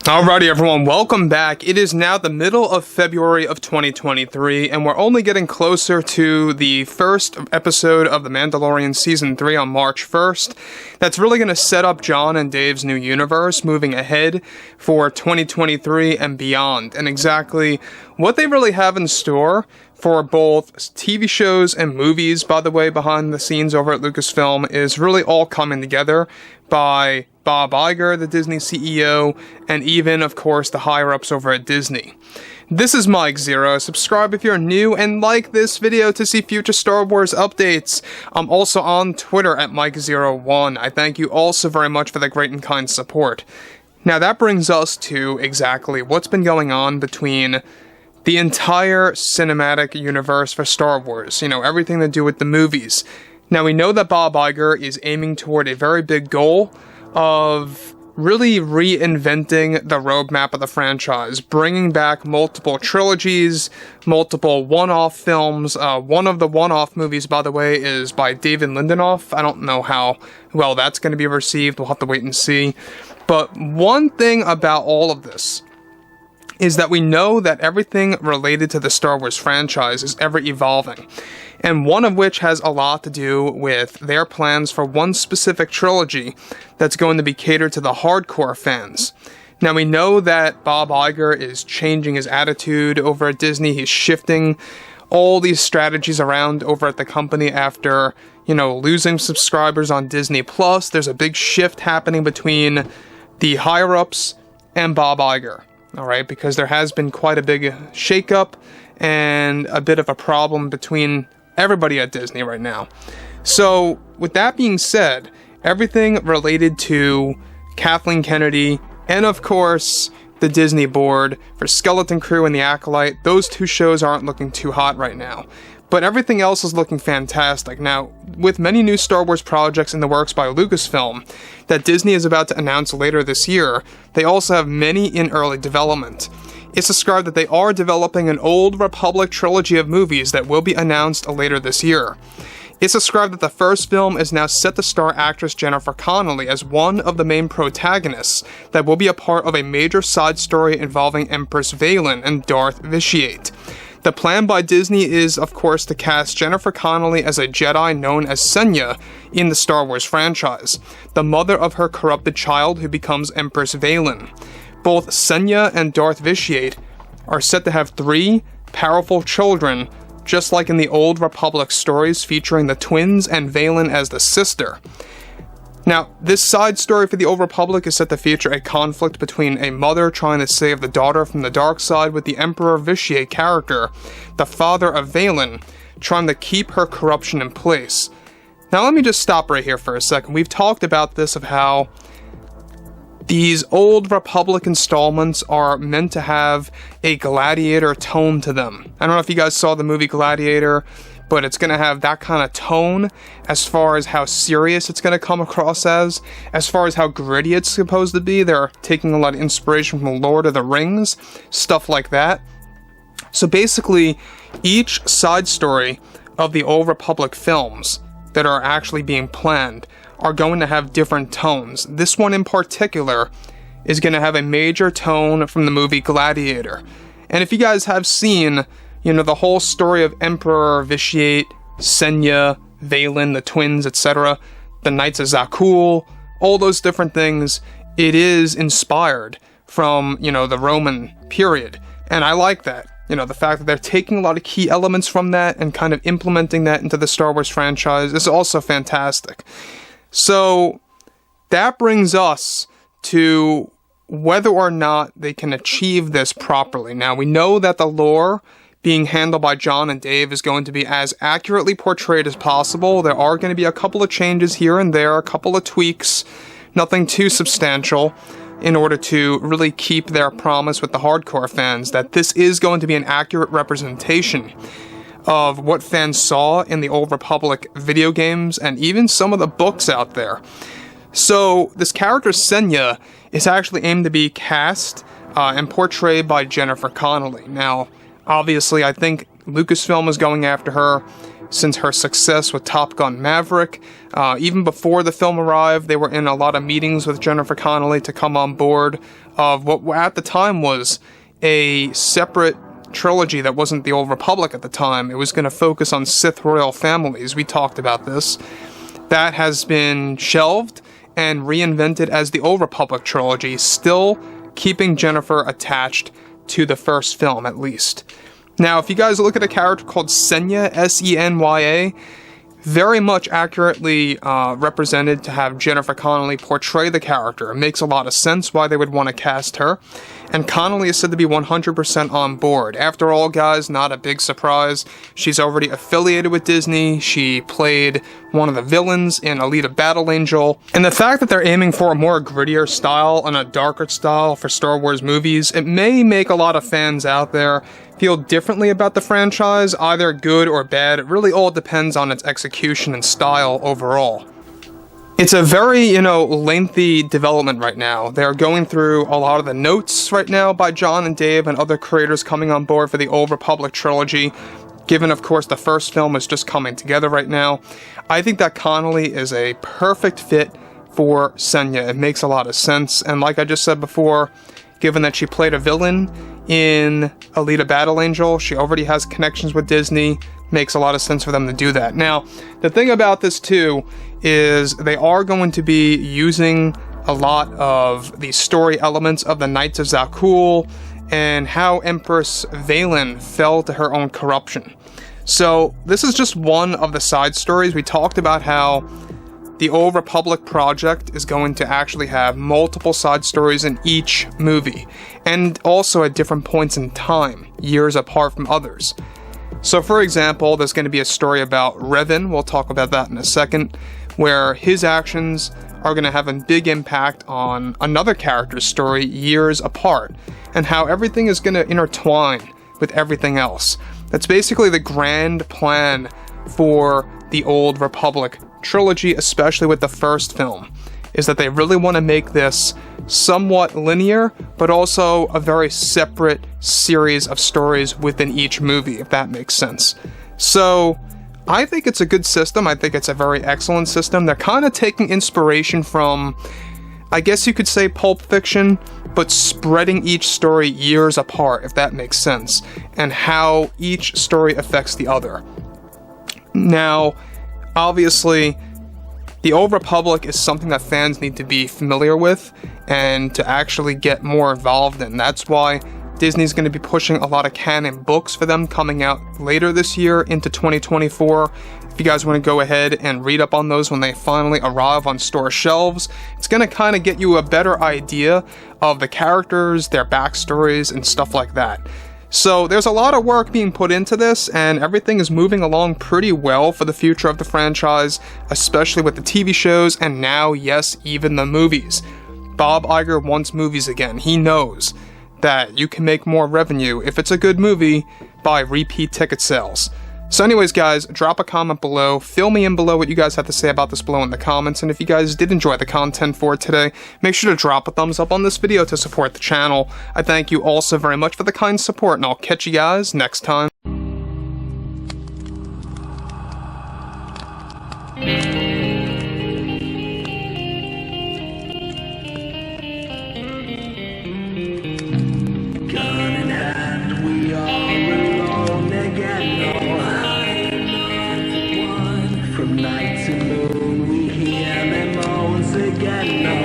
Alrighty everyone, welcome back. It is now the middle of February of 2023, and we're only getting closer to the first episode of The Mandalorian Season 3 on March 1st. That's really going to set up Jon and Dave's new universe moving ahead for 2023 and beyond, and exactly what they really have in store for both TV shows and movies, by the way, behind the scenes over at Lucasfilm, is really all coming together by Bob Iger, the Disney CEO, and even, of course, the higher-ups over at Disney. This is Mike Zero. Subscribe if you're new, and like this video to see future Star Wars updates. I'm also on Twitter at Mike01. I thank you all so very much for the great and kind support. Now, that brings us to exactly what's been going on between the entire cinematic universe for Star Wars. You know, everything to do with the movies. Now, we know that Bob Iger is aiming toward a very big goal of really reinventing the roadmap of the franchise, bringing back multiple trilogies, multiple one-off films. One of the one-off movies, by the way, is by David Lindelof. I don't know how well that's going to be received. We'll have to wait and see. But one thing about all of this is that we know that everything related to the Star Wars franchise is ever evolving, and one of which has a lot to do with their plans for one specific trilogy that's going to be catered to the hardcore fans. Now, we know that Bob Iger is changing his attitude over at Disney. He's shifting all these strategies around over at the company after, losing subscribers on Disney Plus. There's a big shift happening between the higher-ups and Bob Iger. Alright, because there has been quite a big shakeup and a bit of a problem between everybody at Disney right now. So, with that being said, everything related to Kathleen Kennedy and, of course, the Disney board for Skeleton Crew and the Acolyte, those two shows aren't looking too hot right now. But everything else is looking fantastic. Now, with many new Star Wars projects in the works by Lucasfilm that Disney is about to announce later this year, they also have many in early development. It's described that they are developing an Old Republic trilogy of movies that will be announced later this year. It's described that the first film is now set to star actress Jennifer Connelly as one of the main protagonists that will be a part of a major side story involving Empress Valen and Darth Vitiate. The plan by Disney is, of course, to cast Jennifer Connelly as a Jedi known as Senya in the Star Wars franchise, the mother of her corrupted child who becomes Empress Valen. Both Senya and Darth Vitiate are set to have 3 powerful children, just like in the Old Republic stories featuring the twins and Valen as the sister. Now, this side story for the Old Republic is set to feature a conflict between a mother trying to save the daughter from the dark side with the Emperor Vitiate character, the father of Valen, trying to keep her corruption in place. Now, let me just stop right here for a second. We've talked about this, of how these Old Republic installments are meant to have a Gladiator tone to them. I don't know if you guys saw the movie Gladiator, but it's going to have that kind of tone as far as how serious it's going to come across as far as how gritty it's supposed to be. They're taking a lot of inspiration from Lord of the Rings, stuff like that. So basically, each side story of the Old Republic films that are actually being planned are going to have different tones. This one in particular is going to have a major tone from the movie Gladiator. And if you guys have seen the whole story of Emperor Vitiate, Senya, Valen, the twins, etc., the Knights of Zakul, all those different things, it is inspired from, the Roman period. And I like that. The fact that they're taking a lot of key elements from that and kind of implementing that into the Star Wars franchise is also fantastic. So, that brings us to whether or not they can achieve this properly. Now, we know that the lore being handled by Jon and Dave is going to be as accurately portrayed as possible. There are going to be a couple of changes here and there, a couple of tweaks, nothing too substantial, in order to really keep their promise with the hardcore fans that this is going to be an accurate representation of what fans saw in the Old Republic video games and even some of the books out there. So this character Senya is actually aimed to be cast and portrayed by Jennifer Connelly. Now, obviously, I think Lucasfilm is going after her since her success with Top Gun Maverick. Even before the film arrived, they were in a lot of meetings with Jennifer Connelly to come on board of what at the time was a separate trilogy that wasn't the Old Republic at the time. It was going to focus on Sith royal families. We talked about this. That has been shelved and reinvented as the Old Republic trilogy, still keeping Jennifer attached to the first film, at least. Now, if you guys look at a character called Senya, S-E-N-Y-A, very much accurately represented to have Jennifer Connelly portray the character. It makes a lot of sense why they would want to cast her. And Connelly is said to be 100% on board. After all, guys, not a big surprise. She's already affiliated with Disney. She played one of the villains in Alita Battle Angel. And the fact that they're aiming for a more grittier style and a darker style for Star Wars movies, it may make a lot of fans out there feel differently about the franchise, either good or bad. It really all depends on its execution and style overall. It's a very, lengthy development right now. They're going through a lot of the notes right now by John and Dave and other creators coming on board for the Old Republic trilogy, given, of course, the first film is just coming together right now. I think that Connelly is a perfect fit for Senya. It makes a lot of sense, and like I just said before, given that she played a villain in Alita Battle Angel, she already has connections with Disney. Makes a lot of sense for them to do that. Now, the thing about this too is they are going to be using a lot of the story elements of the Knights of Zakul and how Empress Valen fell to her own corruption. So this is just one of the side stories. We talked about how the Old Republic project is going to actually have multiple side stories in each movie, and also at different points in time, years apart from others. So for example, there's going to be a story about Revan, we'll talk about that in a second, where his actions are going to have a big impact on another character's story years apart, and how everything is going to intertwine with everything else. That's basically the grand plan for the Old Republic trilogy, especially with the first film, is that they really want to make this somewhat linear, but also a very separate series of stories within each movie, if that makes sense. So I think it's a good system. I think it's a very excellent system. They're kind of taking inspiration from, I guess you could say, Pulp Fiction, but spreading each story years apart, if that makes sense, and how each story affects the other. Now, obviously, the Old Republic is something that fans need to be familiar with and to actually get more involved in. That's why Disney's going to be pushing a lot of canon books for them coming out later this year into 2024. If you guys want to go ahead and read up on those when they finally arrive on store shelves, it's going to kind of get you a better idea of the characters, their backstories, and stuff like that. So there's a lot of work being put into this, and everything is moving along pretty well for the future of the franchise, especially with the TV shows, and now, yes, even the movies. Bob Iger wants movies again. He knows that you can make more revenue if it's a good movie by repeat ticket sales. So anyways, guys, drop a comment below. Fill me in below what you guys have to say about this below in the comments. And if you guys did enjoy the content for today, make sure to drop a thumbs up on this video to support the channel. I thank you all so very much for the kind support, and I'll catch you guys next time. From night to moon, we hear them moans again.